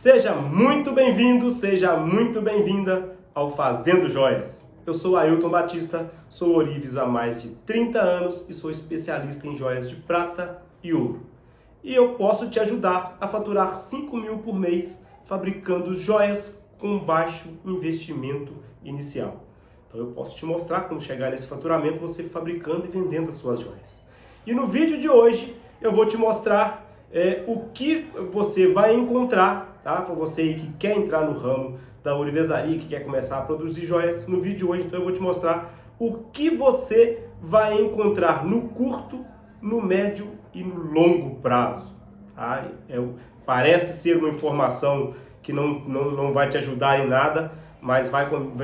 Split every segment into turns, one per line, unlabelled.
Seja muito bem-vindo, seja muito bem-vinda ao Fazendo Joias. Eu sou Ailton Batista, sou ourives há mais de 30 anos e sou especialista em joias de prata e ouro. E eu posso te ajudar a faturar 5 mil por mês fabricando joias com baixo investimento inicial. Então eu posso te mostrar como chegar nesse faturamento você fabricando e vendendo as suas joias. E no vídeo de hoje eu vou te mostrar o que você vai encontrar, tá? Para você aí que quer entrar no ramo da ourivesaria, que quer começar a produzir joias. No vídeo de hoje, então, eu vou te mostrar o que você vai encontrar no curto, no médio e no longo prazo. Tá? Parece ser uma informação que não vai te ajudar em nada, mas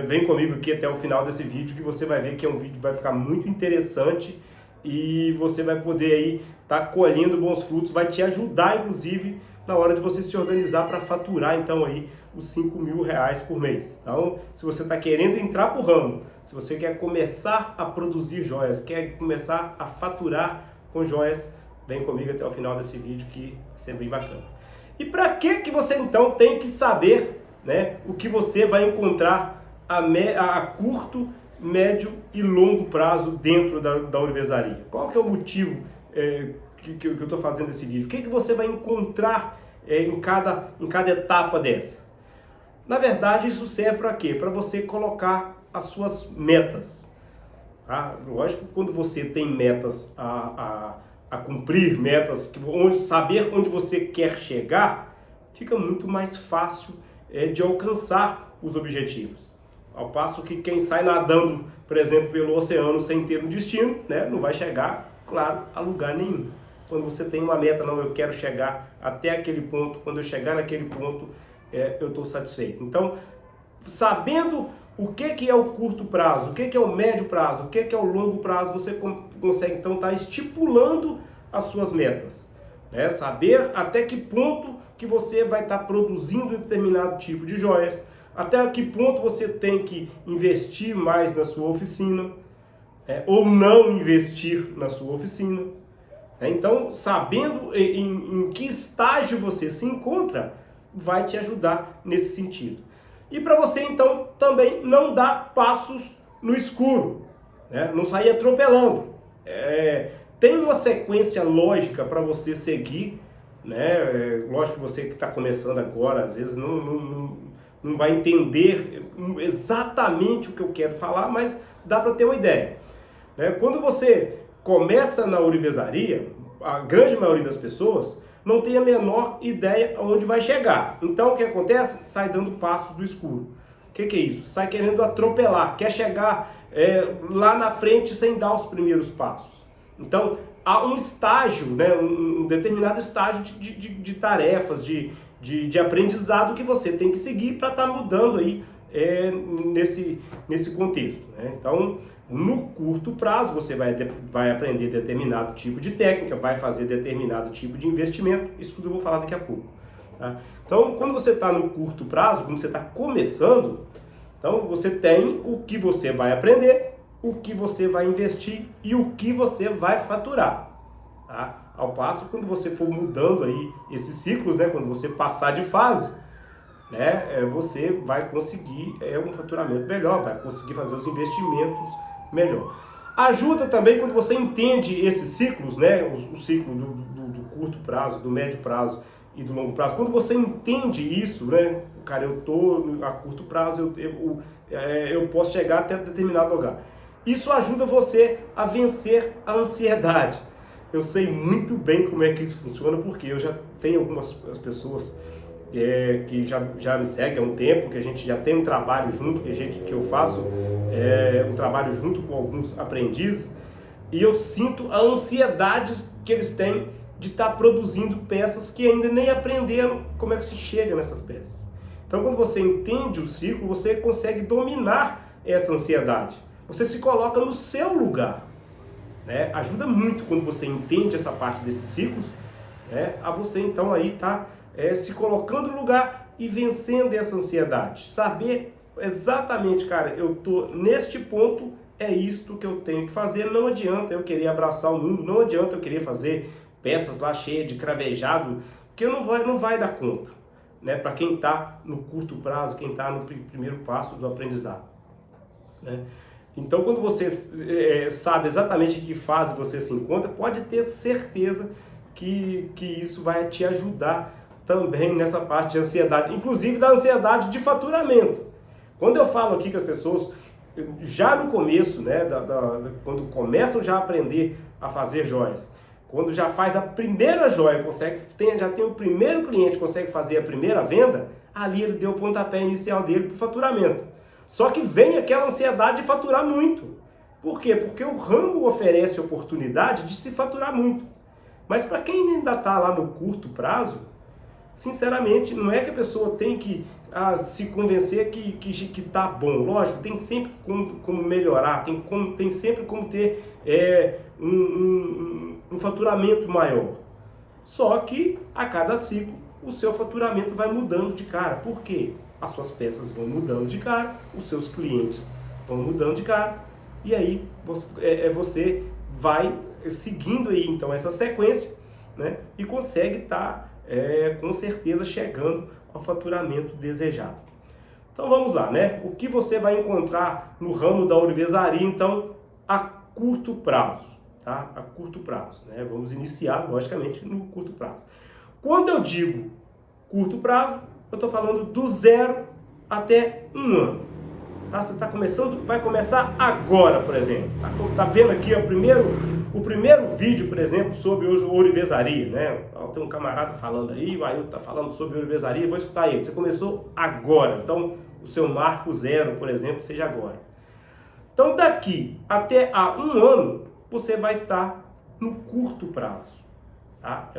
vem comigo aqui até o final desse vídeo que você vai ver que é um vídeo que vai ficar muito interessante e você vai poder aí estar colhendo bons frutos, vai te ajudar inclusive na hora de você se organizar para faturar então aí os 5 mil reais por mês. Então, se você está querendo entrar para o ramo, se você quer começar a produzir joias, quer começar a faturar com joias, vem comigo até o final desse vídeo que vai ser bem bacana. E para que você então tem que saber, né, o que você vai encontrar a curto, médio e longo prazo dentro da ourivesaria? Qual que é o motivo que eu estou fazendo esse vídeo? O que você vai encontrar em cada etapa dessa? Na verdade, isso serve para quê? Para você colocar as suas metas. Tá? Lógico que quando você tem metas a cumprir, metas, saber onde você quer chegar, fica muito mais fácil de alcançar os objetivos. Ao passo que quem sai nadando, por exemplo, pelo oceano sem ter um destino, né, não vai chegar, claro, a lugar nenhum. Quando você tem uma meta, não, eu quero chegar até aquele ponto, quando eu chegar naquele ponto, eu estou satisfeito. Então, sabendo o que é o curto prazo, o que é o médio prazo, o que é o longo prazo, você consegue então estar estipulando as suas metas. Né? Saber até que ponto que você vai estar produzindo determinado tipo de joias, até que ponto você tem que investir mais na sua oficina, ou não investir na sua oficina. Então, sabendo em que estágio você se encontra, vai te ajudar nesse sentido. E para você, então, também não dar passos no escuro, né? Não sair atropelando. Tem uma sequência lógica para você seguir, né? Lógico que você que está começando agora, às vezes não vai entender exatamente o que eu quero falar, mas dá para ter uma ideia. Quando você começa na ourivesaria, a grande maioria das pessoas não tem a menor ideia aonde vai chegar. Então o que acontece? Sai dando passos do escuro. O que é isso? Sai querendo atropelar, quer chegar lá na frente sem dar os primeiros passos. Então há um estágio, né, um determinado estágio de tarefas, de aprendizado que você tem que seguir para estar mudando aí nesse contexto. Né? Então, no curto prazo, você vai aprender determinado tipo de técnica, vai fazer determinado tipo de investimento, isso tudo eu vou falar daqui a pouco. Tá? Então, quando você está no curto prazo, quando você está começando, então você tem o que você vai aprender, o que você vai investir e o que você vai faturar. Tá? Ao passo, quando você for mudando aí esses ciclos, né, quando você passar de fase, né, você vai conseguir um faturamento melhor, vai conseguir fazer os investimentos melhor. Ajuda também quando você entende esses ciclos, né, o ciclo do curto prazo, do médio prazo e do longo prazo. Quando você entende isso, né, cara, eu estou a curto prazo, eu posso chegar até determinado lugar. Isso ajuda você a vencer a ansiedade. Eu sei muito bem como é que isso funciona, porque eu já tenho algumas pessoas que já me seguem há um tempo, que a gente já tem um trabalho junto, que eu faço um trabalho junto com alguns aprendizes, e eu sinto a ansiedade que eles têm de estar produzindo peças que ainda nem aprenderam como é que se chega nessas peças. Então, quando você entende o ciclo, você consegue dominar essa ansiedade. Você se coloca no seu lugar. Né? Ajuda muito quando você entende essa parte desses ciclos, né? A você então aí tá se colocando no lugar e vencendo essa ansiedade. Saber exatamente, cara, eu tô neste ponto, é isto que eu tenho que fazer. Não adianta eu querer abraçar o mundo, não adianta eu querer fazer peças lá cheias de cravejado, que não vai dar conta. né, para quem está no curto prazo, quem está no primeiro passo do aprendizado, né? Então, quando você sabe exatamente em que fase você se encontra, pode ter certeza que isso vai te ajudar também nessa parte de ansiedade, inclusive da ansiedade de faturamento. Quando eu falo aqui que as pessoas, já no começo, né, quando começam já a aprender a fazer joias, quando já faz a primeira joia, já tem o primeiro cliente, consegue fazer a primeira venda, ali ele deu o pontapé inicial dele para o faturamento. Só que vem aquela ansiedade de faturar muito. Por quê? Porque o ramo oferece oportunidade de se faturar muito. Mas para quem ainda está lá no curto prazo, sinceramente, não é que a pessoa tem que se convencer que tá bom. Lógico, tem sempre como melhorar, tem sempre como ter um faturamento maior. Só que a cada ciclo o seu faturamento vai mudando de cara. Por quê? As suas peças vão mudando de cara, os seus clientes vão mudando de cara, e aí você vai seguindo aí então essa sequência, né, e consegue estar com certeza chegando ao faturamento desejado. Então vamos lá, né? O que você vai encontrar no ramo da ourivesaria, então, a curto prazo, tá? A curto prazo, né? Vamos iniciar, logicamente, no curto prazo. Quando eu digo curto prazo, eu estou falando do 0 até 1 ano. Tá? Você está começando, vai começar agora, por exemplo. Tá vendo aqui o primeiro vídeo, por exemplo, sobre ourivesaria, né? Tem um camarada falando aí, o Ailton está falando sobre ourivesaria, vou escutar ele. Você começou agora, então o seu marco 0, por exemplo, seja agora. Então daqui até a 1 ano, você vai estar no curto prazo. Tá?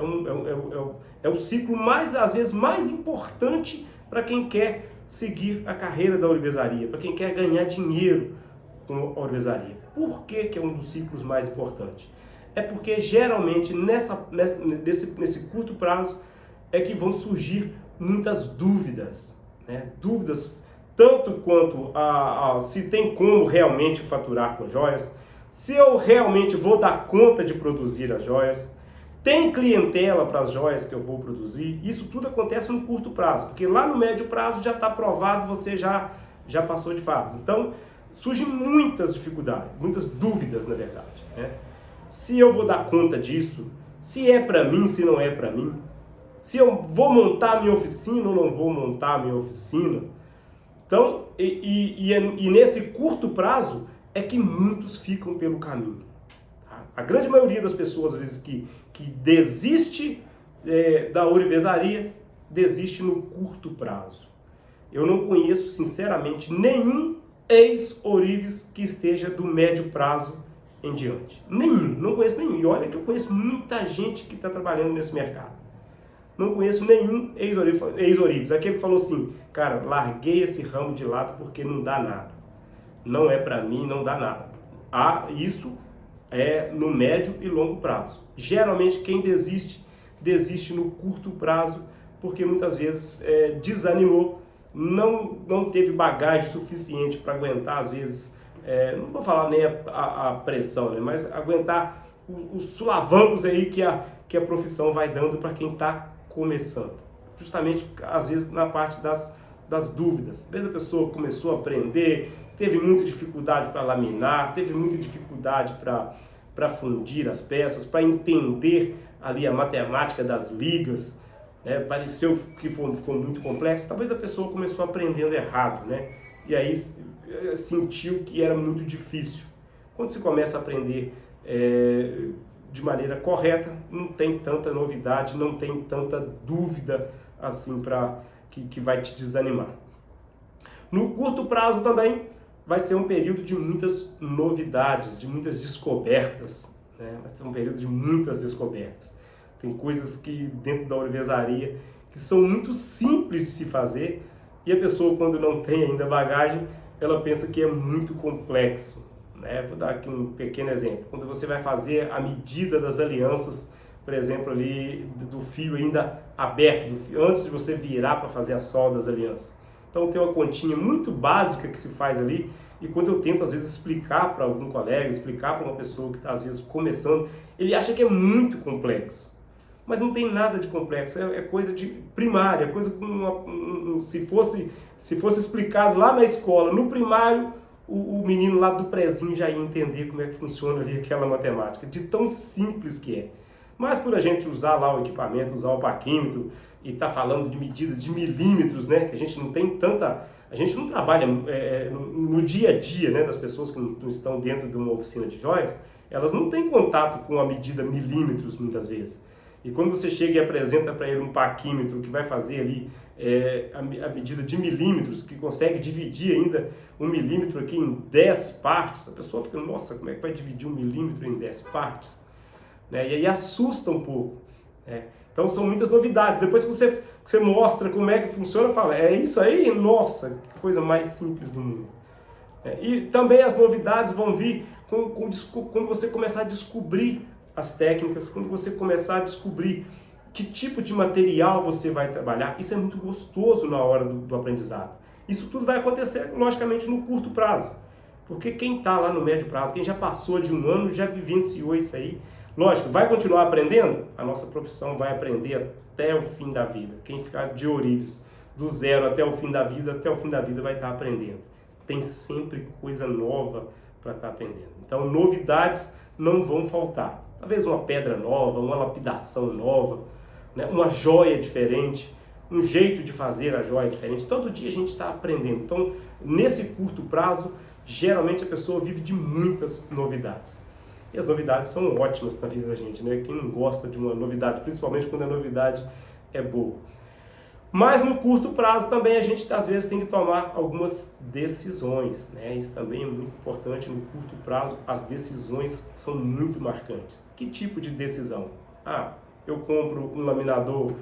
É o ciclo às vezes mais importante para quem quer seguir a carreira da ourivesaria, para quem quer ganhar dinheiro com a ourivesaria. Por que é um dos ciclos mais importantes? É porque geralmente nesse curto prazo é que vão surgir muitas dúvidas, né? Dúvidas tanto quanto se tem como realmente faturar com joias, se eu realmente vou dar conta de produzir as joias, tem clientela para as joias que eu vou produzir. Isso tudo acontece no curto prazo, porque lá no médio prazo já está provado, você já passou de fase. Então, surgem muitas dificuldades, muitas dúvidas, na verdade, né? Se eu vou dar conta disso, se é para mim, se não é para mim, se eu vou montar minha oficina ou não vou montar minha oficina. Então, nesse curto prazo é que muitos ficam pelo caminho. Tá? A grande maioria das pessoas, às vezes, que desiste da ourivesaria, desiste no curto prazo. Eu não conheço, sinceramente, nenhum ex-ourives que esteja do médio prazo em diante. Nenhum, não conheço nenhum. E olha que eu conheço muita gente que está trabalhando nesse mercado. Não conheço nenhum ex-ourives. Aquele que falou assim, cara, larguei esse ramo de lado porque não dá nada. Não é para mim, não dá nada. Isso é no médio e longo prazo. Geralmente quem desiste no curto prazo porque muitas vezes desanimou, não teve bagagem suficiente para aguentar, às vezes, não vou falar nem a pressão, né, mas aguentar os sulavancos aí que a profissão vai dando para quem está começando. Justamente, às vezes, na parte das dúvidas. Às vezes a pessoa começou a aprender, teve muita dificuldade para laminar, teve muita dificuldade para fundir as peças, para entender ali a matemática das ligas, né? Pareceu que ficou muito complexo. Talvez a pessoa começou aprendendo errado, né? E aí sentiu que era muito difícil. Quando se começa a aprender de maneira correta, não tem tanta novidade, não tem tanta dúvida assim que vai te desanimar. No curto prazo também vai ser um período de muitas novidades, de muitas descobertas, né? Vai ser um período de muitas descobertas. Tem coisas que dentro da ourivesaria que são muito simples de se fazer e a pessoa, quando não tem ainda bagagem, ela pensa que é muito complexo, né? Vou dar aqui um pequeno exemplo. Quando você vai fazer a medida das alianças, por exemplo, ali do fio ainda aberto, antes de você virar para fazer a solda das alianças. Então tem uma continha muito básica que se faz ali, e quando eu tento às vezes explicar para algum colega, explicar para uma pessoa que está às vezes começando, ele acha que é muito complexo. mas não tem nada de complexo, é coisa de primária, coisa com se fosse explicado lá na escola, no primário, o menino lá do prezinho já ia entender como é que funciona ali aquela matemática, de tão simples que é. Mas por a gente usar lá o equipamento, usar o paquímetro e tá falando de medidas de milímetros, né, que a gente não tem tanta... A gente não trabalha no dia a dia, né, das pessoas que não estão dentro de uma oficina de joias, elas não têm contato com a medida milímetros muitas vezes. E quando você chega e apresenta para ele um paquímetro que vai fazer ali a medida de milímetros, que consegue dividir ainda 1 milímetro aqui em 10 partes, a pessoa fica, nossa, como é que vai dividir 1 milímetro em 10 partes? Né? E aí assusta um pouco. Né? Então são muitas novidades. Depois que você mostra como é que funciona, fala, é isso aí? Nossa, que coisa mais simples do mundo. E também as novidades vão vir quando você começar a descobrir as técnicas, quando você começar a descobrir que tipo de material você vai trabalhar. Isso é muito gostoso na hora do aprendizado. Isso tudo vai acontecer, logicamente, no curto prazo. Porque quem está lá no médio prazo, quem já passou de 1 ano, já vivenciou isso aí. Lógico, vai continuar aprendendo? A nossa profissão vai aprender até o fim da vida. Quem ficar de ourives do zero até o fim da vida vai estar aprendendo. Tem sempre coisa nova para estar aprendendo. Então, novidades não vão faltar. Talvez uma pedra nova, uma lapidação nova, né? Uma joia diferente, um jeito de fazer a joia diferente. Todo dia a gente está aprendendo. Então, nesse curto prazo, geralmente a pessoa vive de muitas novidades. E as novidades são ótimas na vida da gente, né? Quem não gosta de uma novidade, principalmente quando a novidade é boa. Mas no curto prazo também a gente às vezes tem que tomar algumas decisões, né? Isso também é muito importante. No curto prazo as decisões são muito marcantes. Que tipo de decisão? Eu compro um laminador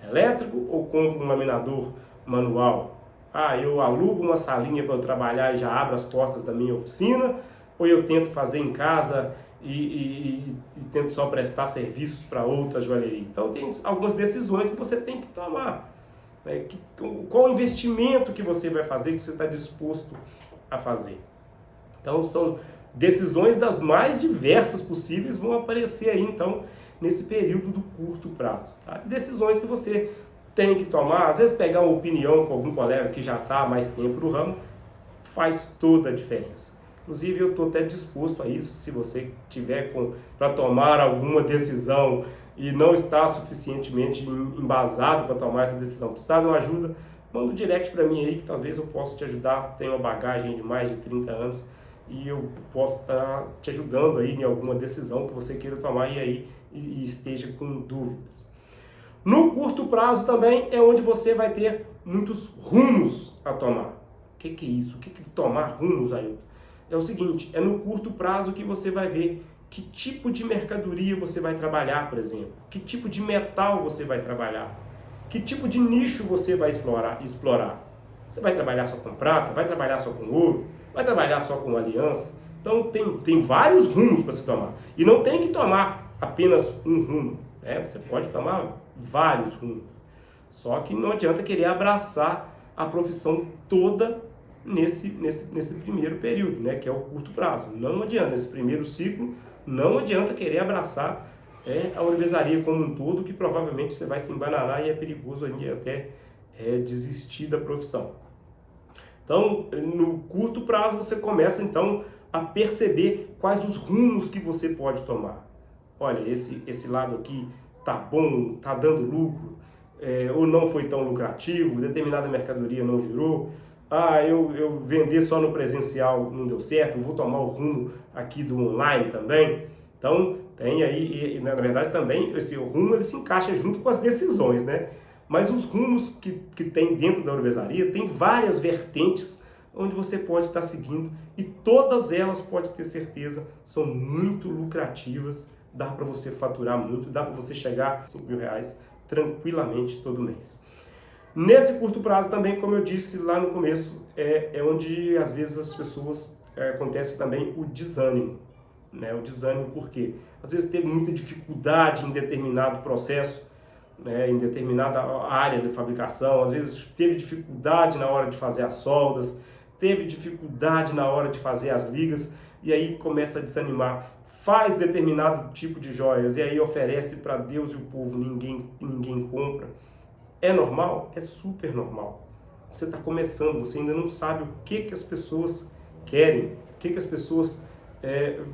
elétrico ou compro um laminador manual? Eu alugo uma salinha para eu trabalhar e já abro as portas da minha oficina? Ou eu tento fazer em casa e tento só prestar serviços para outra joalheria? Então tem algumas decisões que você tem que tomar. Qual o investimento que você vai fazer, que você está disposto a fazer. Então são decisões das mais diversas possíveis vão aparecer aí então nesse período do curto prazo. Tá? Decisões que você tem que tomar, às vezes pegar uma opinião com algum colega que já está há mais tempo no ramo, faz toda a diferença. Inclusive eu estou até disposto a isso, se você tiver para tomar alguma decisão e não está suficientemente embasado para tomar essa decisão, precisar de uma ajuda, manda um direct para mim aí que talvez eu possa te ajudar. Tenho uma bagagem de mais de 30 anos e eu posso estar te ajudando aí em alguma decisão que você queira tomar e esteja com dúvidas. No curto prazo também é onde você vai ter muitos rumos a tomar. O que é isso? O que é tomar rumos, Ailton? É o seguinte, é no curto prazo que você vai ver que tipo de mercadoria você vai trabalhar, por exemplo. Que tipo de metal você vai trabalhar. Que tipo de nicho você vai explorar. Você vai trabalhar só com prata? Vai trabalhar só com ouro? Vai trabalhar só com aliança? Então tem vários rumos para se tomar. E não tem que tomar apenas um rumo. Né? Você pode tomar vários rumos. Só que não adianta querer abraçar a profissão toda nesse primeiro período, né, que é o curto prazo. Não adianta, nesse primeiro ciclo, não adianta querer abraçar a ourivesaria como um todo, que provavelmente você vai se embananar e é perigoso ainda até desistir da profissão. Então, no curto prazo, você começa então a perceber quais os rumos que você pode tomar. Olha, esse lado aqui tá bom, tá dando lucro, ou não foi tão lucrativo, determinada mercadoria não girou. Eu vender só no presencial não deu certo, vou tomar o rumo aqui do online também. Então, tem aí, na verdade também, esse rumo ele se encaixa junto com as decisões, né? Mas os rumos que tem dentro da ourivesaria, tem várias vertentes onde você pode estar seguindo e todas elas, pode ter certeza, são muito lucrativas, dá para você faturar muito, dá para você chegar a R$5.000 tranquilamente todo mês. Nesse curto prazo também, como eu disse lá no começo, é onde às vezes as pessoas acontece também o desânimo. Né? O desânimo por quê? Às vezes teve muita dificuldade em determinado processo, né? Em determinada área de fabricação, às vezes teve dificuldade na hora de fazer as soldas, teve dificuldade na hora de fazer as ligas, e aí começa a desanimar. faz determinado tipo de joias e aí oferece para Deus e o povo, ninguém compra. É normal? É super normal. Você está começando, você ainda não sabe o que as pessoas querem, o que as pessoas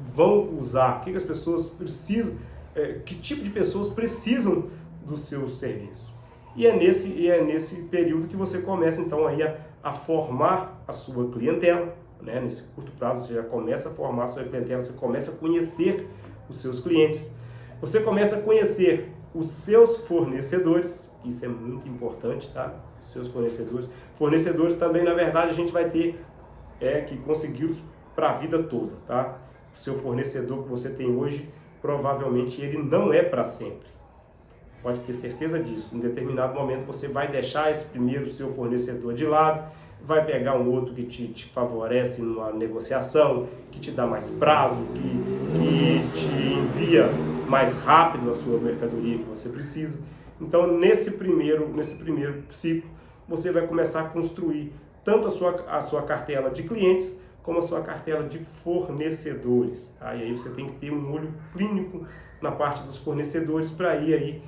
vão usar, o que as pessoas precisam, que tipo de pessoas precisam do seu serviço. E é nesse período que você começa então aí a formar a sua clientela, né? Nesse curto prazo você já começa a formar a sua clientela, você começa a conhecer os seus clientes, você começa a conhecer os seus fornecedores, isso é muito importante, tá? Os seus fornecedores. Fornecedores também, na verdade, a gente vai ter que consegui-los para a vida toda, tá? O seu fornecedor que você tem hoje, provavelmente ele não é para sempre. Pode ter certeza disso. Em determinado momento você vai deixar esse primeiro seu fornecedor de lado, vai pegar um outro que te favorece numa negociação, que te dá mais prazo, que te envia mais rápido a sua mercadoria que você precisa. Então, nesse primeiro ciclo, você vai começar a construir tanto a sua cartela de clientes, como a sua cartela de fornecedores. Tá? E aí você tem que ter um olho clínico na parte dos fornecedores para ir aí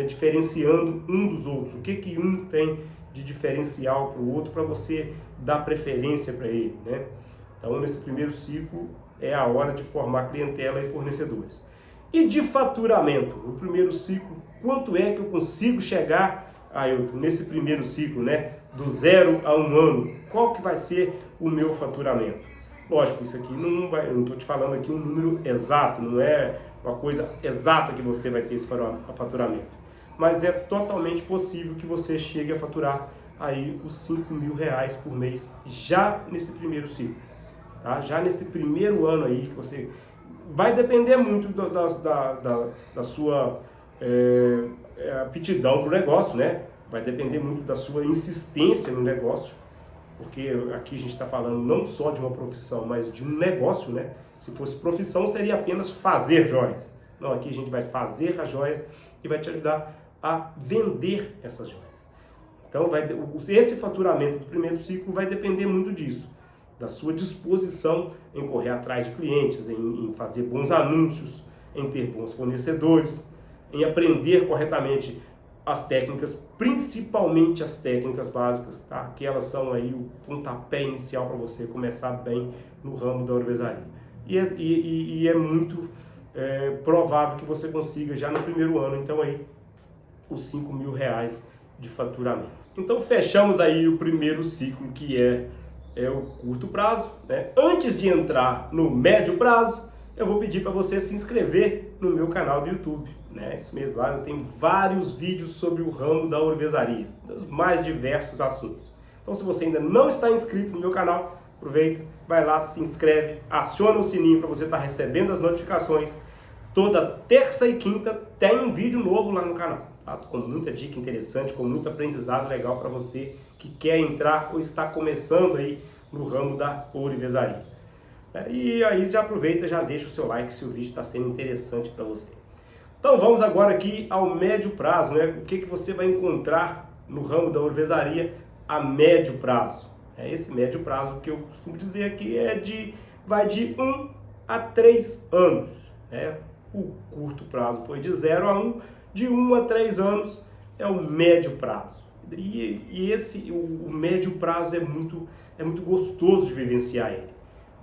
diferenciando um dos outros. O que um tem de diferencial para o outro para você dar preferência para ele, né? Então, nesse primeiro ciclo, é a hora de formar clientela e fornecedores. E de faturamento, no primeiro ciclo, quanto é que eu consigo chegar, Ailton, nesse primeiro ciclo, né? Do 0 a 1 ano, qual que vai ser o meu faturamento? Lógico, isso aqui eu não estou te falando aqui um número exato, não é uma coisa exata que você vai ter esse faturamento. Mas é totalmente possível que você chegue a faturar aí os R$5.000 por mês já nesse primeiro ciclo. Tá? Já nesse primeiro ano aí que você... Vai depender muito da sua aptidão para o negócio, né? Vai depender muito da sua insistência no negócio, porque aqui a gente está falando não só de uma profissão, mas de um negócio, né? Se fosse profissão, seria apenas fazer joias. Não, aqui a gente vai fazer as joias e vai te ajudar a vender essas joias. Então, esse faturamento do primeiro ciclo vai depender muito disso, da sua disposição em correr atrás de clientes, em fazer bons anúncios, em ter bons fornecedores, em aprender corretamente as técnicas, principalmente as técnicas básicas, tá? Que elas são aí o pontapé inicial para você começar bem no ramo da ourivesaria. E é muito provável que você consiga já no primeiro ano, então aí, os R$5.000 de faturamento. Então fechamos aí o primeiro ciclo, que é o curto prazo, né? Antes de entrar no médio prazo, eu vou pedir para você se inscrever no meu canal do YouTube, né? Isso mesmo, lá eu tenho vários vídeos sobre o ramo da ourivesaria, dos mais diversos assuntos. Então, se você ainda não está inscrito no meu canal, aproveita, vai lá, se inscreve, aciona o sininho para você estar recebendo as notificações. Toda terça e quinta tem um vídeo novo lá no canal, tá? Com muita dica interessante, com muito aprendizado legal para você que quer entrar ou está começando aí no ramo da ourivesaria. E aí já aproveita, já deixa o seu like se o vídeo está sendo interessante para você. Então vamos agora aqui ao médio prazo, né? O que você vai encontrar no ramo da ourivesaria a médio prazo? Esse médio prazo que eu costumo dizer aqui vai de 1 a 3 anos, né? O curto prazo foi de 0 a 1, de 1 a 3 anos é o médio prazo. O médio prazo é muito gostoso de vivenciar ele.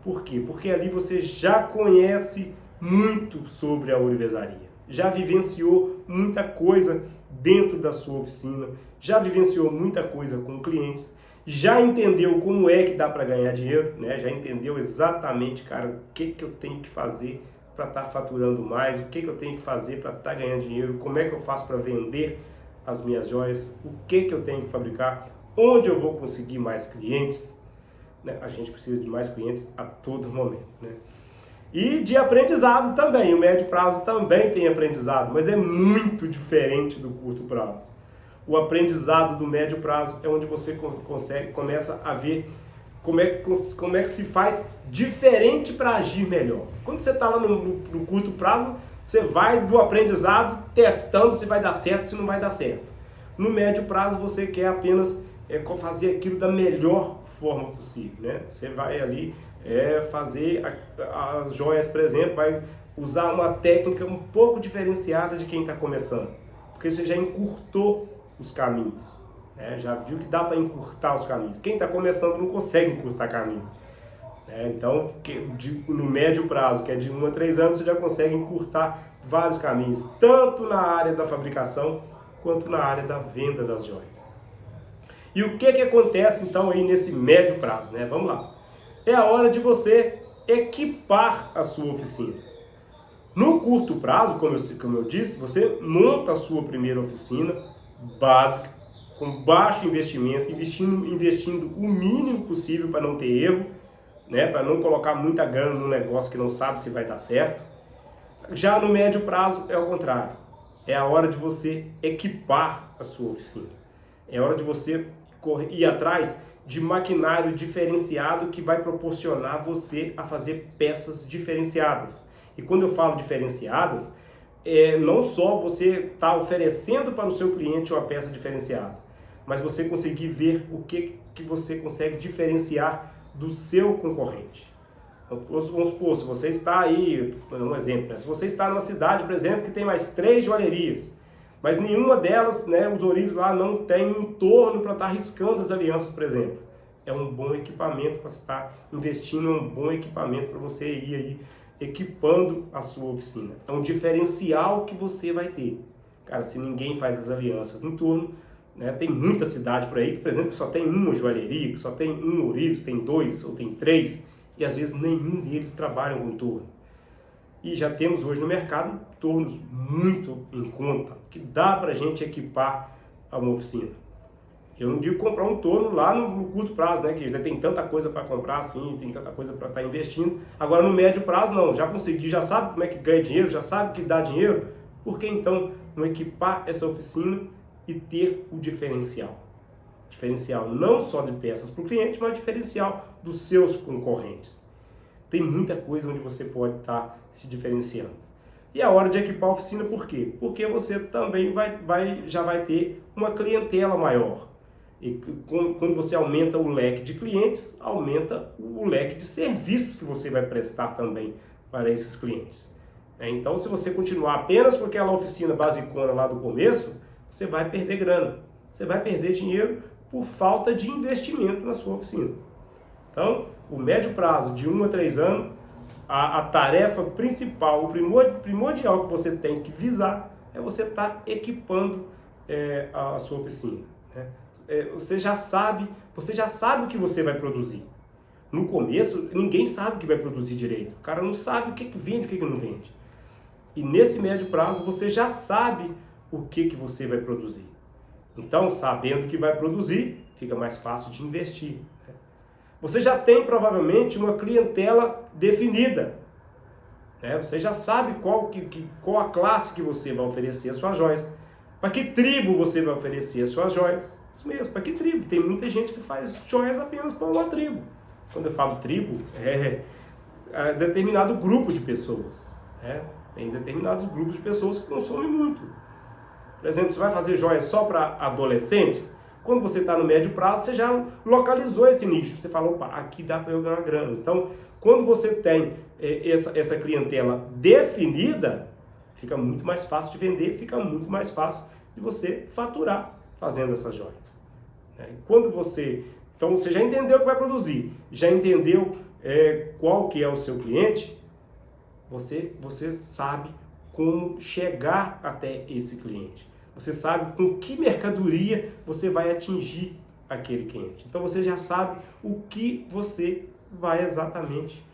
Por quê? Porque ali você já conhece muito sobre a ourivesaria, já vivenciou muita coisa dentro da sua oficina, já vivenciou muita coisa com clientes, já entendeu como é que dá para ganhar dinheiro, né? Já entendeu exatamente, cara, o que eu tenho que fazer para estar faturando mais, o que eu tenho que fazer para estar ganhando dinheiro, como é que eu faço para vender as minhas joias, o que eu tenho que fabricar, onde eu vou conseguir mais clientes, né? A gente precisa de mais clientes a todo momento, né? E de aprendizado também, o médio prazo também tem aprendizado, mas é muito diferente do curto prazo. O aprendizado do médio prazo é onde você começa a ver como é que se faz diferente para agir melhor. Quando você está lá no curto prazo, você vai do aprendizado testando se vai dar certo, se não vai dar certo. No médio prazo, você quer apenas fazer aquilo da melhor forma possível, né? Você vai ali fazer as joias, por exemplo, vai usar uma técnica um pouco diferenciada de quem está começando, porque você já encurtou os caminhos, né? Já viu que dá para encurtar os caminhos. Quem está começando não consegue encurtar caminho. Então, no médio prazo, que é de 1 a 3 anos, você já consegue encurtar vários caminhos, tanto na área da fabricação, quanto na área da venda das joias. E o que acontece, então, aí nesse médio prazo, né? Vamos lá. É a hora de você equipar a sua oficina. No curto prazo, como eu disse, você monta a sua primeira oficina básica, com baixo investimento, investindo o mínimo possível para não ter erro, né, para não colocar muita grana num negócio que não sabe se vai dar certo. Já no médio prazo é o contrário. É a hora de você equipar a sua oficina. É a hora de você ir atrás de maquinário diferenciado que vai proporcionar você a fazer peças diferenciadas. E quando eu falo diferenciadas, não só você está oferecendo para o seu cliente uma peça diferenciada, mas você conseguir ver o que você consegue diferenciar do seu concorrente. Vamos supor, se você está aí, um exemplo, né? Se você está numa cidade, por exemplo, que tem mais 3 joalherias, mas nenhuma delas, né, os ourives lá não tem um torno para estar riscando as alianças, por exemplo. É um bom equipamento para estar investindo, é um bom equipamento para você ir aí equipando a sua oficina. É um diferencial que você vai ter. Cara, se ninguém faz as alianças em torno, né, tem muita cidade por aí que, por exemplo, que só tem uma joalheria, que só tem um ourives, tem 2 ou tem 3, e às vezes nenhum deles trabalham com torno. E já temos hoje no mercado tornos muito em conta, que dá para a gente equipar a uma oficina. Eu não digo comprar um torno lá no curto prazo, né, que já tem tanta coisa para comprar assim, tem tanta coisa para estar investindo. Agora no médio prazo não, já consegui, já sabe como é que ganha dinheiro, já sabe que dá dinheiro. Por que então não equipar essa oficina e ter o diferencial? Diferencial não só de peças para o cliente, mas diferencial dos seus concorrentes. Tem muita coisa onde você pode estar se diferenciando. E a hora de equipar a oficina, por quê? Porque você também já vai ter uma clientela maior. E quando você aumenta o leque de clientes, aumenta o leque de serviços que você vai prestar também para esses clientes. Então, se você continuar apenas com aquela oficina basicona lá do começo, você vai perder grana. Você vai perder dinheiro por falta de investimento na sua oficina. Então, o médio prazo, de 1 a 3 anos, a tarefa principal, o primordial que você tem que visar é você estar equipando a sua oficina, né? Você já sabe o que você vai produzir. No começo, ninguém sabe o que vai produzir direito. O cara não sabe o que vende e o que não vende. E nesse médio prazo, você já sabe o que você vai produzir. Então, sabendo o que vai produzir, fica mais fácil de investir. Você já tem provavelmente uma clientela definida, né? Você já sabe qual a classe que você vai oferecer as suas joias. Para que tribo você vai oferecer as suas joias? Isso mesmo, para que tribo? Tem muita gente que faz joias apenas para uma tribo. Quando eu falo tribo, é determinado grupo de pessoas, né? Tem determinados grupos de pessoas que consomem muito. Por exemplo, você vai fazer joias só para adolescentes? Quando você está no médio prazo, você já localizou esse nicho. Você fala, opa, aqui dá para eu ganhar grana. Então, quando você tem essa clientela definida, fica muito mais fácil de vender, fica muito mais fácil de você faturar fazendo essas joias. Quando então você já entendeu o que vai produzir, já entendeu qual que é o seu cliente, você sabe como chegar até esse cliente. Você sabe com que mercadoria você vai atingir aquele cliente. Então você já sabe o que você vai exatamente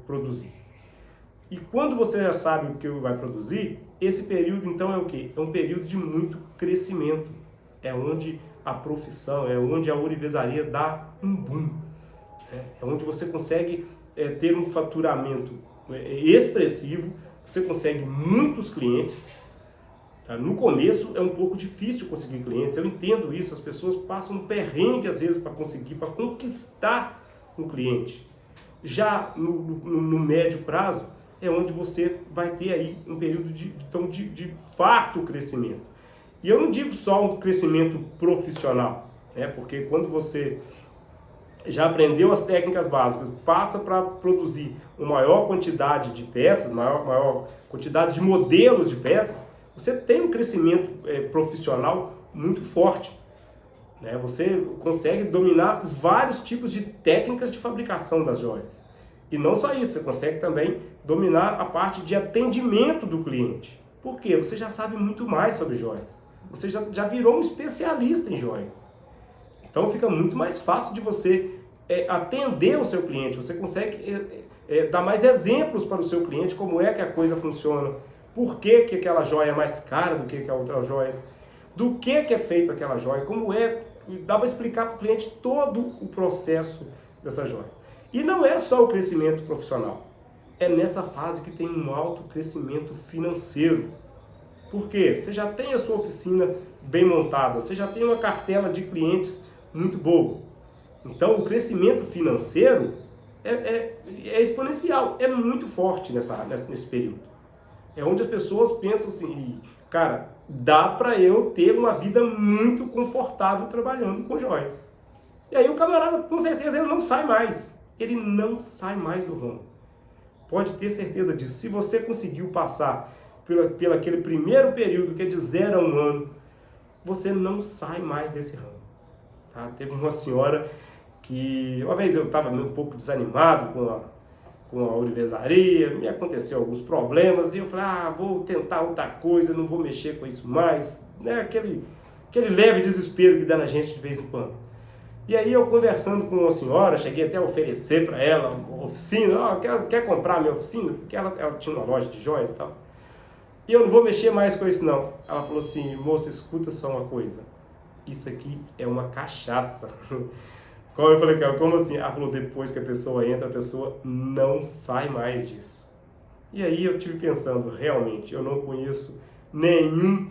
produzir. E quando você já sabe o que vai produzir, esse período então é o quê? É um período de muito crescimento. É onde a profissão, é onde a ourivesaria dá um boom. É onde você consegue ter um faturamento expressivo, você consegue muitos clientes. No começo é um pouco difícil conseguir clientes, eu entendo isso, as pessoas passam um perrengue às vezes para conquistar um cliente. Já no médio prazo é onde você vai ter aí um período de farto crescimento. E eu não digo só um crescimento profissional, né? Porque quando você já aprendeu as técnicas básicas, passa para produzir uma maior quantidade de peças, maior quantidade de modelos de peças, você tem um crescimento profissional muito forte. Né? Você consegue dominar vários tipos de técnicas de fabricação das joias. E não só isso, você consegue também dominar a parte de atendimento do cliente. Por quê? Você já sabe muito mais sobre joias. Você já virou um especialista em joias. Então fica muito mais fácil de você atender o seu cliente. Você consegue dar mais exemplos para o seu cliente, como é que a coisa funciona, por que aquela joia é mais cara do que a outra joia, do que é feito aquela joia, como é, dá para explicar para o cliente todo o processo dessa joia. E não é só o crescimento profissional, é nessa fase que tem um alto crescimento financeiro. Por quê? Você já tem a sua oficina bem montada, você já tem uma cartela de clientes muito boa. Então o crescimento financeiro é exponencial, é muito forte nesse período. É onde as pessoas pensam assim, cara, dá para eu ter uma vida muito confortável trabalhando com joias. E aí o camarada, com certeza, ele não sai mais. Ele não sai mais do ramo. Pode ter certeza disso. Se você conseguiu passar pelo aquele primeiro período, que é de 0 a 1 ano, você não sai mais desse ramo. Tá? Teve uma senhora que, uma vez eu estava um pouco desanimado com a ourivesaria, me aconteceu alguns problemas, e eu falei, vou tentar outra coisa, não vou mexer com isso mais. Né? Aquele leve desespero que dá na gente de vez em quando. E aí eu conversando com uma senhora, cheguei até a oferecer para ela uma oficina, quer comprar a minha oficina? Porque ela tinha uma loja de joias e tal. E eu não vou mexer mais com isso não. Ela falou assim, moça, escuta só uma coisa. Isso aqui é uma cachaça. Eu falei, cara, como assim? Ela falou, depois que a pessoa entra, a pessoa não sai mais disso. E aí eu tive pensando, realmente, eu não conheço nenhum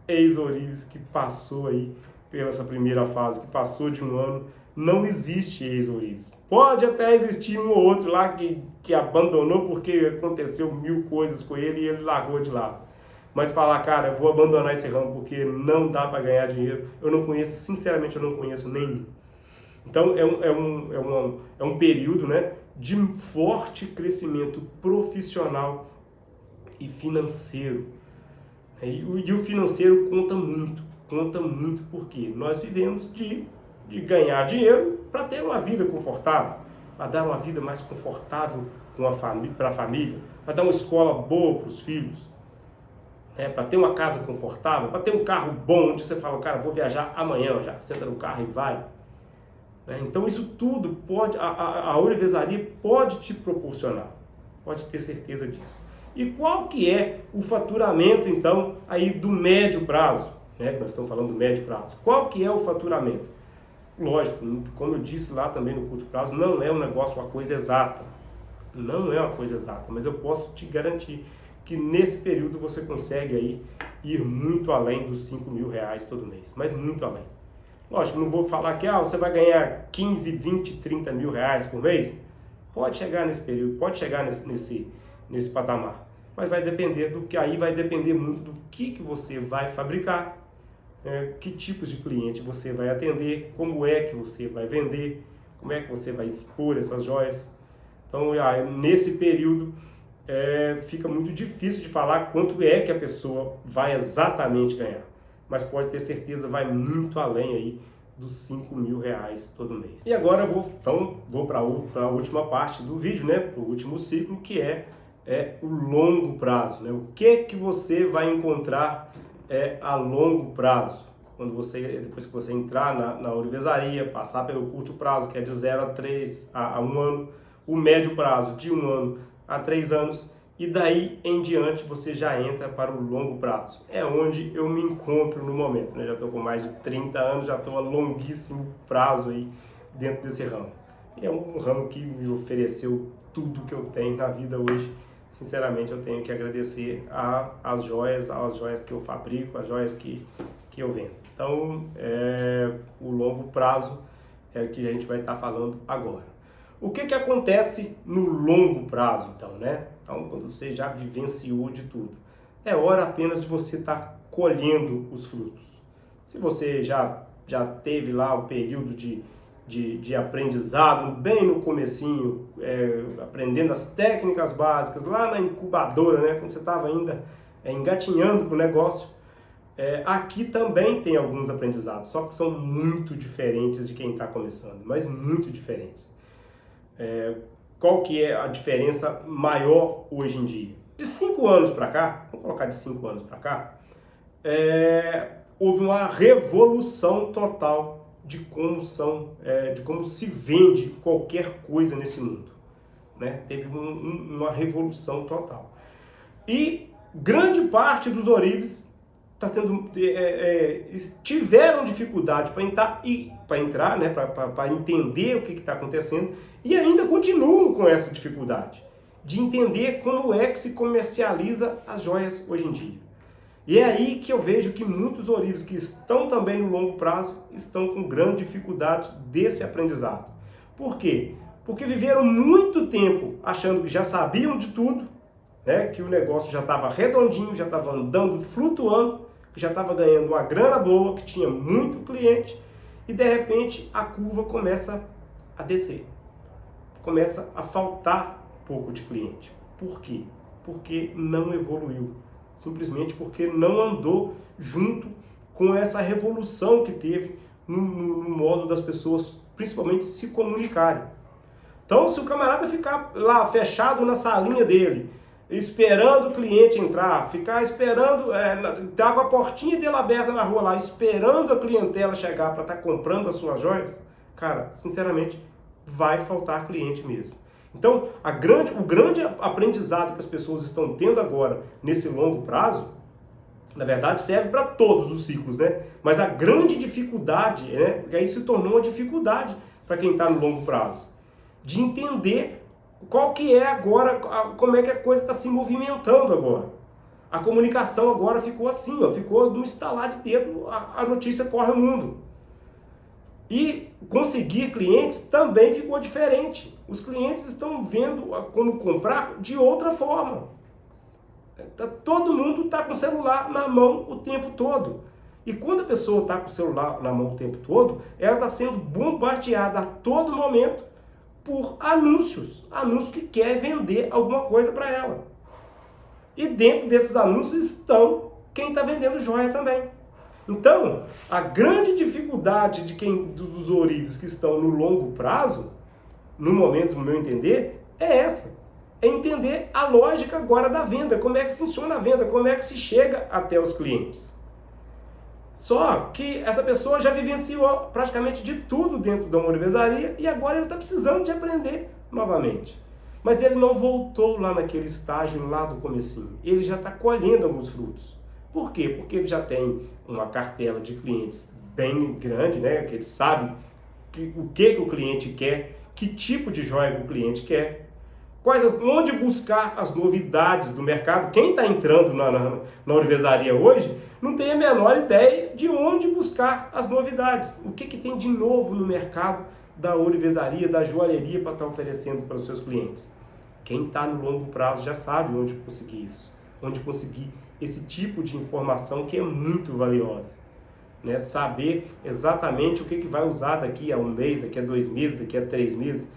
ex-ourives que passou aí pela essa primeira fase, que passou de 1 ano. Não existe ex-ourives. Pode até existir um ou outro lá que abandonou porque aconteceu 1000 coisas com ele e ele largou de lado. Mas falar, cara, eu vou abandonar esse ramo porque não dá para ganhar dinheiro, eu não conheço, sinceramente eu não conheço nenhum. Então é um período, né, de forte crescimento profissional e financeiro. E o financeiro conta muito porque nós vivemos de ganhar dinheiro para ter uma vida confortável, para dar uma vida mais confortável para a família, para dar uma escola boa para os filhos, né? Para ter uma casa confortável, para ter um carro bom, onde você fala, cara, vou viajar amanhã já, senta no carro e vai. Né? Então isso tudo a ourivesaria pode te proporcionar, pode ter certeza disso. E qual que é o faturamento então aí do médio prazo? Né? Nós estamos falando do médio prazo. Qual que é o faturamento? Lógico, como eu disse lá também no curto prazo, não é um negócio, uma coisa exata. Não é uma coisa exata, mas eu posso te garantir que nesse período você consegue aí ir muito além dos 5 mil reais todo mês, mas muito além. Lógico, não vou falar que você vai ganhar 15, 20, 30 mil reais por mês. Pode chegar nesse período, pode chegar nesse patamar, mas vai depender vai depender muito do que você vai fabricar, que tipos de cliente você vai atender, como é que você vai vender, como é que você vai expor essas joias. Então, nesse período, fica muito difícil de falar quanto é que a pessoa vai exatamente ganhar, mas pode ter certeza, vai muito além aí dos 5 mil reais todo mês. E agora eu vou para a última parte do vídeo, né, para o último ciclo, que é o longo prazo, né? O que você vai encontrar a longo prazo, depois que você entrar na ourivesaria, passar pelo curto prazo, que é de 0 a 1 ano, o médio prazo de 1 ano a 3 anos, e daí em diante você já entra para o longo prazo. É onde eu me encontro no momento, né? Já estou com mais de 30 anos, já estou a longuíssimo prazo aí dentro desse ramo. E é um ramo que me ofereceu tudo que eu tenho na vida hoje. Sinceramente, eu tenho que agradecer às joias que eu fabrico, às joias que eu vendo. Então, o longo prazo é o que a gente vai estar falando agora. O que acontece no longo prazo, então, né? Então, quando você já vivenciou de tudo, é hora apenas de você estar colhendo os frutos. Se você já teve lá o período de de aprendizado, bem no comecinho, aprendendo as técnicas básicas, lá na incubadora, né, quando você estava ainda engatinhando para o negócio. Aqui também tem alguns aprendizados, só que são muito diferentes de quem está começando, mas muito diferentes. Qual que é a diferença maior hoje em dia? De 5 anos para cá, vamos colocar de 5 anos para cá, houve uma revolução total de como se vende qualquer coisa nesse mundo, né? Teve uma revolução total. E grande parte dos ourives tiveram dificuldade para entrar, né? Para entender o que está acontecendo, e ainda continuam com essa dificuldade de entender como é que se comercializa as joias hoje em dia. E é aí que eu vejo que muitos ourives que estão também no longo prazo estão com grande dificuldade desse aprendizado. Por quê? Porque viveram muito tempo achando que já sabiam de tudo, né? Que o negócio já estava redondinho, já estava andando, flutuando, que já estava ganhando uma grana boa, que tinha muito cliente, e de repente a curva começa a descer. Começa a faltar um pouco de cliente. Por quê? Porque não evoluiu. Simplesmente porque não andou junto com essa revolução que teve no modo das pessoas, principalmente, se comunicarem. Então, se o camarada ficar lá fechado na salinha dele, esperando o cliente entrar, ficar esperando, tá com a portinha dele aberta na rua lá, esperando a clientela chegar para estar comprando as suas joias, cara, sinceramente, vai faltar cliente mesmo. Então, o grande aprendizado que as pessoas estão tendo agora, nesse longo prazo, na verdade serve para todos os ciclos, né? Mas a grande dificuldade, né? Porque aí se tornou uma dificuldade para quem está no longo prazo, de entender qual que é agora, como é que a coisa está se movimentando agora. A comunicação agora ficou assim, ó, ficou no estalar de dedo, a notícia corre o mundo. E conseguir clientes também ficou diferente. Os clientes estão vendo como comprar de outra forma. Todo mundo está com o celular na mão o tempo todo. E quando a pessoa está com o celular na mão o tempo todo, ela está sendo bombardeada a todo momento por anúncios. Anúncios que querem vender alguma coisa para ela. E dentro desses anúncios estão quem está vendendo joia também. Então, a grande dificuldade dos ourives que estão no longo prazo, no momento, no meu entender, é essa. É entender a lógica agora da venda, como é que funciona a venda, como é que se chega até os clientes. Só que essa pessoa já vivenciou praticamente de tudo dentro da ourivesaria e agora ele está precisando de aprender novamente. Mas ele não voltou lá naquele estágio lá do comecinho. Ele já está colhendo alguns frutos. Por quê? Porque ele já tem uma cartela de clientes bem grande, né? Que ele sabe o que o cliente quer, que tipo de joia que o cliente quer, onde buscar as novidades do mercado. Quem está entrando na ourivesaria hoje não tem a menor ideia de onde buscar as novidades. O que tem de novo no mercado da ourivesaria, da joalheria para estar oferecendo para os seus clientes. Quem está no longo prazo já sabe onde conseguir isso, onde conseguir esse tipo de informação que é muito valiosa. Né? Saber exatamente o que vai usar daqui a um mês, daqui a 2 meses, daqui a 3 meses,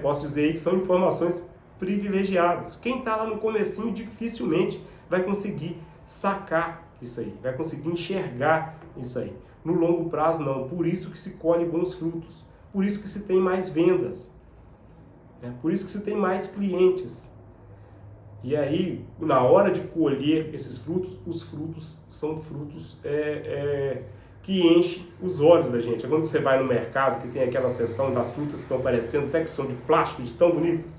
posso dizer aí que são informações privilegiadas. Quem está lá no comecinho dificilmente vai conseguir sacar isso aí, vai conseguir enxergar isso aí. No longo prazo não, por isso que se colhe bons frutos, por isso que se tem mais vendas, por isso que se tem mais clientes. E aí, na hora de colher esses frutos, os frutos são frutos que enchem os olhos da gente. Quando você vai no mercado, que tem aquela seção das frutas que estão aparecendo, até que são de plástico, de tão bonitas,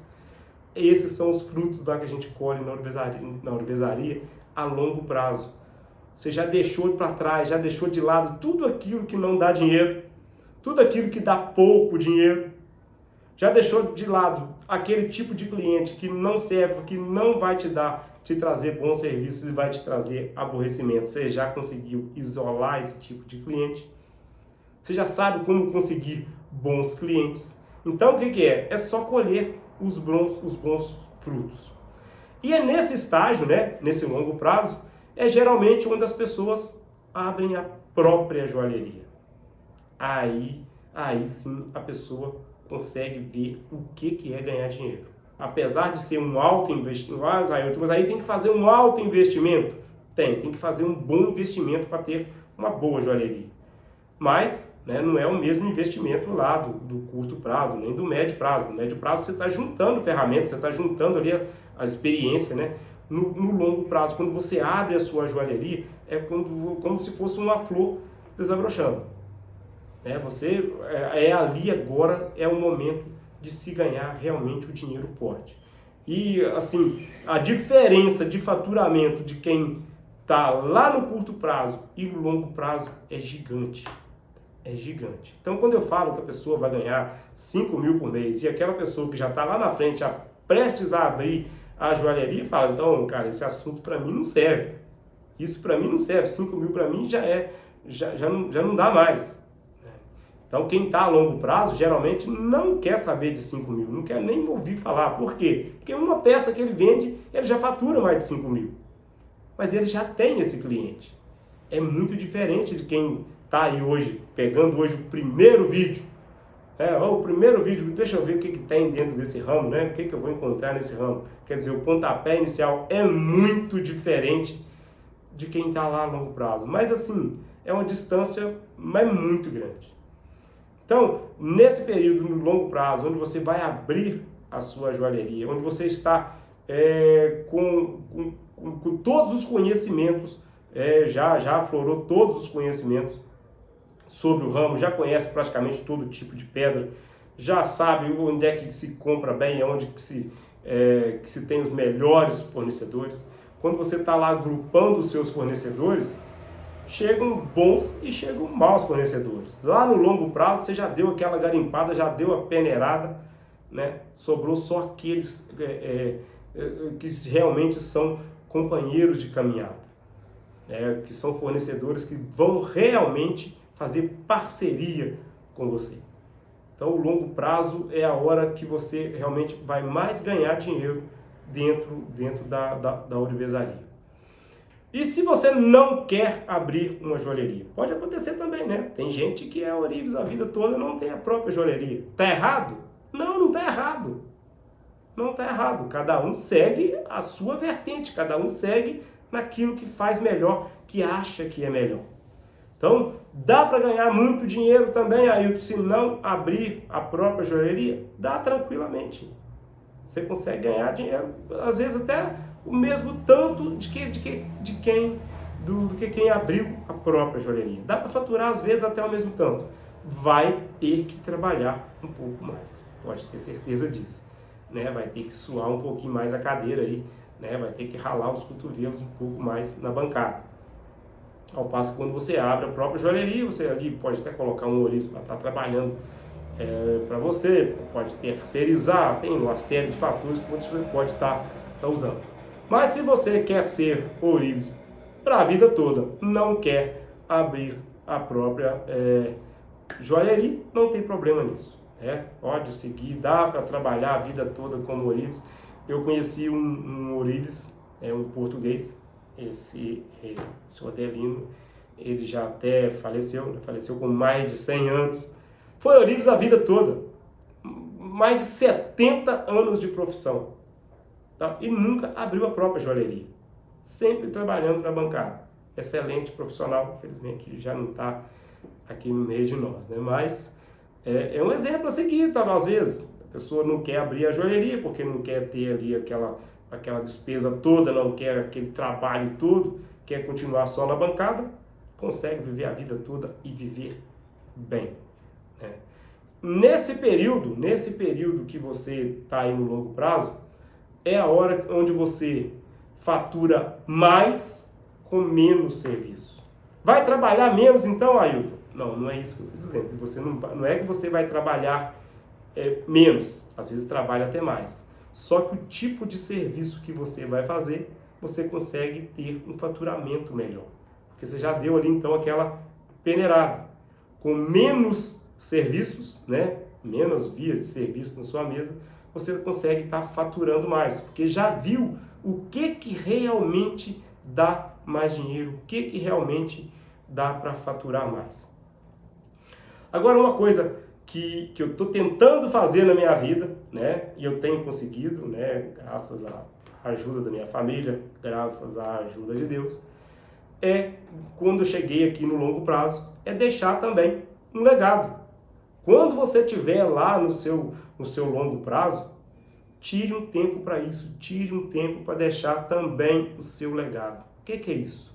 esses são os frutos da que a gente colhe na ourivesaria a longo prazo. Você já deixou para trás, já deixou de lado tudo aquilo que não dá dinheiro, tudo aquilo que dá pouco dinheiro, já deixou de lado aquele tipo de cliente que não serve, que não vai te trazer bons serviços e vai te trazer aborrecimento. Você já conseguiu isolar esse tipo de cliente. Você já sabe como conseguir bons clientes. Então o que é? É só colher os bons frutos. E é nesse estágio, né, nesse longo prazo, é geralmente onde as pessoas abrem a própria joalheria. Aí aí sim a pessoa consegue ver o que é ganhar dinheiro. Apesar de ser um alto investimento, mas aí tem que fazer um alto investimento? Tem que fazer um bom investimento para ter uma boa joalheria. Mas né, não é o mesmo investimento lá do curto prazo, nem do médio prazo. No médio prazo você está juntando ferramentas, você está juntando ali a experiência, né? No longo prazo, quando você abre a sua joalheria, é como se fosse uma flor desabrochando. Ali agora é o momento de se ganhar realmente o dinheiro forte. E assim, a diferença de faturamento de quem está lá no curto prazo e no longo prazo é gigante. É gigante. Então, quando eu falo que a pessoa vai ganhar 5 mil por mês e aquela pessoa que já está lá na frente, já prestes a abrir a joalheria, fala, então, cara, esse assunto para mim não serve. Isso para mim não serve. 5 mil para mim já não dá mais. Então, quem está a longo prazo, geralmente não quer saber de 5 mil, não quer nem ouvir falar. Por quê? Porque uma peça que ele vende, ele já fatura mais de 5 mil. Mas ele já tem esse cliente. É muito diferente de quem está aí hoje, pegando hoje o primeiro vídeo. O primeiro vídeo, deixa eu ver o que tem dentro desse ramo, né? O que eu vou encontrar nesse ramo. Quer dizer, o pontapé inicial é muito diferente de quem está lá a longo prazo. Mas assim, é uma distância muito grande. Então, nesse período no longo prazo, onde você vai abrir a sua joalheria, onde você está com todos os conhecimentos, já aflorou todos os conhecimentos sobre o ramo, já conhece praticamente todo tipo de pedra, já sabe onde é que se compra bem, onde que se tem os melhores fornecedores. Quando você está lá agrupando os seus fornecedores, chegam bons e chegam maus fornecedores. Lá no longo prazo você já deu aquela garimpada, já deu a peneirada, né? Sobrou só aqueles que realmente são companheiros de caminhada, que são fornecedores que vão realmente fazer parceria com você. Então o longo prazo é a hora que você realmente vai mais ganhar dinheiro dentro da ourivesaria. E se você não quer abrir uma joalheria? Pode acontecer também, né? Tem gente que é ourives a vida toda e não tem a própria joalheria. Tá errado? Não tá errado. Não tá errado. Cada um segue a sua vertente, cada um segue naquilo que faz melhor, que acha que é melhor. Então, dá para ganhar muito dinheiro também, Ailton, se não abrir a própria joalheria? Dá tranquilamente. Você consegue ganhar dinheiro, às vezes até o mesmo tanto do que quem abriu a própria joalheria. Dá para faturar às vezes até o mesmo tanto. Vai ter que trabalhar um pouco mais, pode ter certeza disso. Vai ter que suar um pouquinho mais a cadeira aí, vai ter que ralar os cotovelos um pouco mais na bancada. Ao passo que quando você abre a própria joalheria, você ali pode até colocar um ourives para estar trabalhando para você, pode terceirizar, tem uma série de fatores que você pode estar usando. Mas se você quer ser ourives para a vida toda, não quer abrir a própria joalheria, não tem problema nisso. Pode seguir, dá para trabalhar a vida toda como ourives. Eu conheci um ourives, um português, esse seu Adelino, ele já até faleceu com mais de 100 anos. Foi ourives a vida toda, mais de 70 anos de profissão. Tá? E nunca abriu a própria joalheria, sempre trabalhando na bancada. Excelente profissional, infelizmente já não está aqui no meio de nós, né? Mas é um exemplo a seguir, tá? Às vezes a pessoa não quer abrir a joalheria porque não quer ter ali aquela despesa toda, não quer aquele trabalho todo, quer continuar só na bancada, consegue viver a vida toda e viver bem. Nesse período que você está aí no longo prazo, é a hora onde você fatura mais com menos serviço. Vai trabalhar menos então, Ailton? Não é isso que eu estou dizendo. Você não é que você vai trabalhar menos, às vezes trabalha até mais. Só que o tipo de serviço que você vai fazer, você consegue ter um faturamento melhor. Porque você já deu ali então aquela peneirada. Com menos serviços, menos vias de serviço na sua mesa, você consegue estar faturando mais, porque já viu o que realmente dá mais dinheiro, o que realmente dá para faturar mais. Agora, uma coisa que eu estou tentando fazer na minha vida, né, e eu tenho conseguido, né, graças à ajuda da minha família, graças à ajuda de Deus, quando eu cheguei aqui no longo prazo, é deixar também um legado. Quando você estiver lá no seu longo prazo, tire um tempo para isso, tire um tempo para deixar também o seu legado. O que é isso?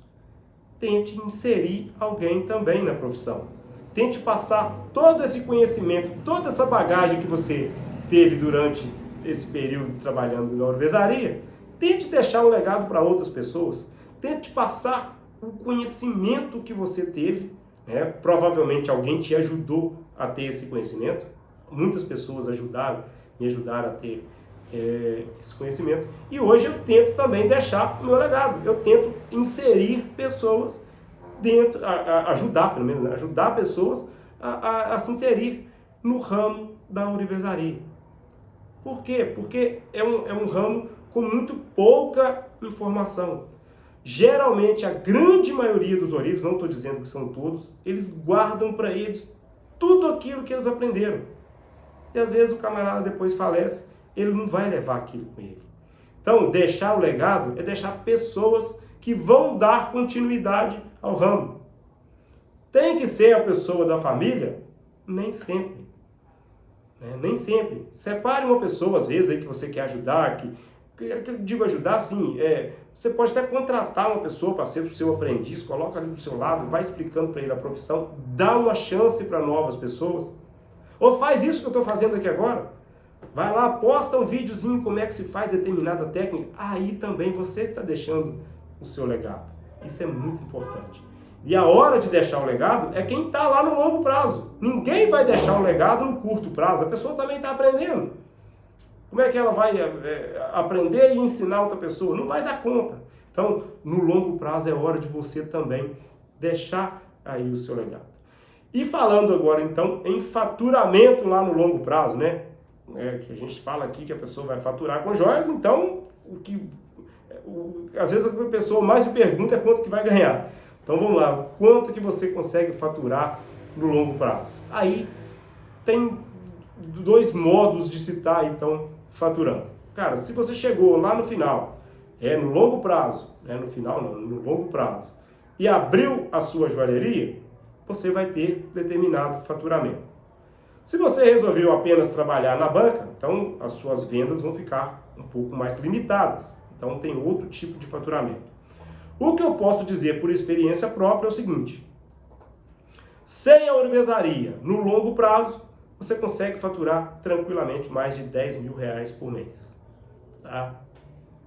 Tente inserir alguém também na profissão. Tente passar todo esse conhecimento, toda essa bagagem que você teve durante esse período trabalhando na ourivesaria, tente deixar um legado para outras pessoas. Tente passar o conhecimento que você teve, né? Provavelmente alguém te ajudou a ter esse conhecimento. Muitas pessoas me ajudaram a ter esse conhecimento. E hoje eu tento também deixar o meu legado. Eu tento inserir pessoas dentro, ajudar pelo menos, né? Ajudar pessoas a se inserir no ramo da ourivesaria. Por quê? Porque é um ramo com muito pouca informação. Geralmente, a grande maioria dos ourivos, não estou dizendo que são todos, eles guardam para eles tudo aquilo que eles aprenderam. E às vezes o camarada depois falece, ele não vai levar aquilo com ele. Então, deixar o legado é deixar pessoas que vão dar continuidade ao ramo. Tem que ser a pessoa da família? Nem sempre. Nem sempre. Separe uma pessoa, às vezes, aí que você quer ajudar, que eu digo ajudar, assim, você pode até contratar uma pessoa para ser o seu aprendiz, coloca ali do seu lado, vai explicando para ele a profissão, dá uma chance para novas pessoas. Ou faz isso que eu estou fazendo aqui agora. Vai lá, posta um videozinho como é que se faz determinada técnica. Aí também você está deixando o seu legado. Isso é muito importante. E a hora de deixar o legado é quem está lá no longo prazo. Ninguém vai deixar um legado no curto prazo. A pessoa também está aprendendo. Como é que ela vai aprender e ensinar outra pessoa? Não vai dar conta. Então, no longo prazo é hora de você também deixar aí o seu legado. E falando agora, então, em faturamento lá no longo prazo, né? Que a gente fala aqui que a pessoa vai faturar com joias, então, às vezes a pessoa mais me pergunta é quanto que vai ganhar. Então, vamos lá, quanto que você consegue faturar no longo prazo? Aí, tem dois modos de se estar, então, faturando. Cara, se você chegou lá no final, no longo prazo, no final não, no longo prazo, e abriu a sua joalheria, você vai ter determinado faturamento. Se você resolveu apenas trabalhar na banca, então as suas vendas vão ficar um pouco mais limitadas. Então tem outro tipo de faturamento. O que eu posso dizer por experiência própria é o seguinte: sem a ourivesaria, no longo prazo, você consegue faturar tranquilamente mais de 10 mil reais por mês. Tá?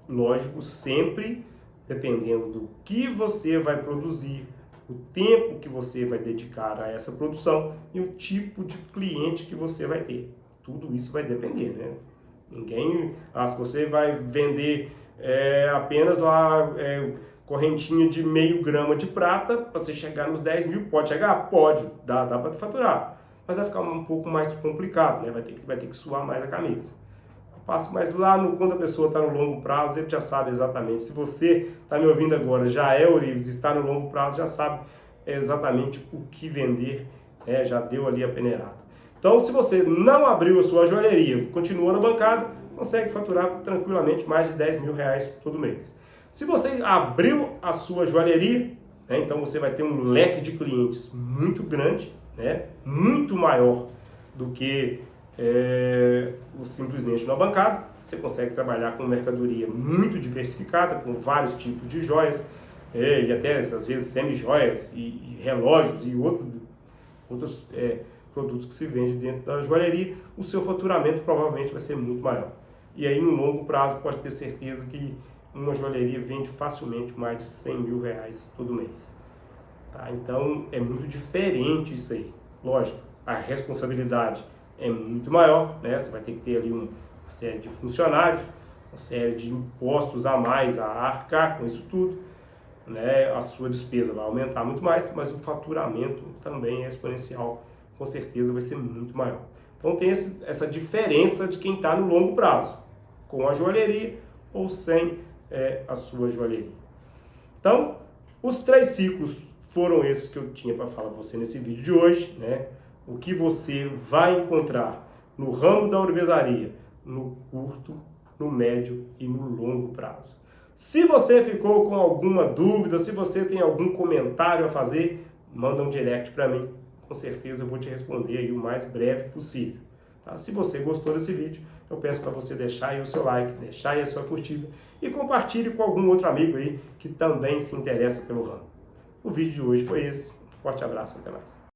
Lógico, sempre dependendo do que você vai produzir, o tempo que você vai dedicar a essa produção e o tipo de cliente que você vai ter. Tudo isso vai depender, né? Se você vai vender apenas lá correntinha de meio grama de prata, para você chegar nos 10 mil, pode chegar? Pode, dá para faturar. Mas vai ficar um pouco mais complicado, né? Vai ter que suar mais a camisa. Mas lá quando a pessoa está no longo prazo, ele já sabe exatamente. Se você está me ouvindo agora, já é ourives, está no longo prazo, já sabe exatamente o que vender, já deu ali a peneirada. Então, se você não abriu a sua joalheria, continua na bancada, consegue faturar tranquilamente mais de 10 mil reais todo mês. Se você abriu a sua joalheria, então você vai ter um leque de clientes muito grande, muito maior do que simplesmente na bancada. Você consegue trabalhar com mercadoria muito diversificada, com vários tipos de joias, e até às vezes semi-joias e relógios e outros produtos que se vendem dentro da joalheria. O seu faturamento provavelmente vai ser muito maior. E aí, no longo prazo, pode ter certeza que uma joalheria vende facilmente mais de 100 mil reais todo mês. Tá? Então, é muito diferente isso aí. Lógico, a responsabilidade é muito maior, Você vai ter que ter ali uma série de funcionários, uma série de impostos a mais a arcar com isso tudo, A sua despesa vai aumentar muito mais, mas o faturamento também é exponencial, com certeza vai ser muito maior. Então tem essa diferença de quem está no longo prazo, com a joalheria ou sem a sua joalheria. Então, os 3 ciclos foram esses que eu tinha para falar para você nesse vídeo de hoje, o que você vai encontrar no ramo da ourivesaria no curto, no médio e no longo prazo. Se você ficou com alguma dúvida, se você tem algum comentário a fazer, manda um direct para mim. Com certeza eu vou te responder aí o mais breve possível. Tá? Se você gostou desse vídeo, eu peço para você deixar aí o seu like, deixar aí a sua curtida e compartilhe com algum outro amigo aí que também se interessa pelo ramo. O vídeo de hoje foi esse. Um forte abraço, até mais.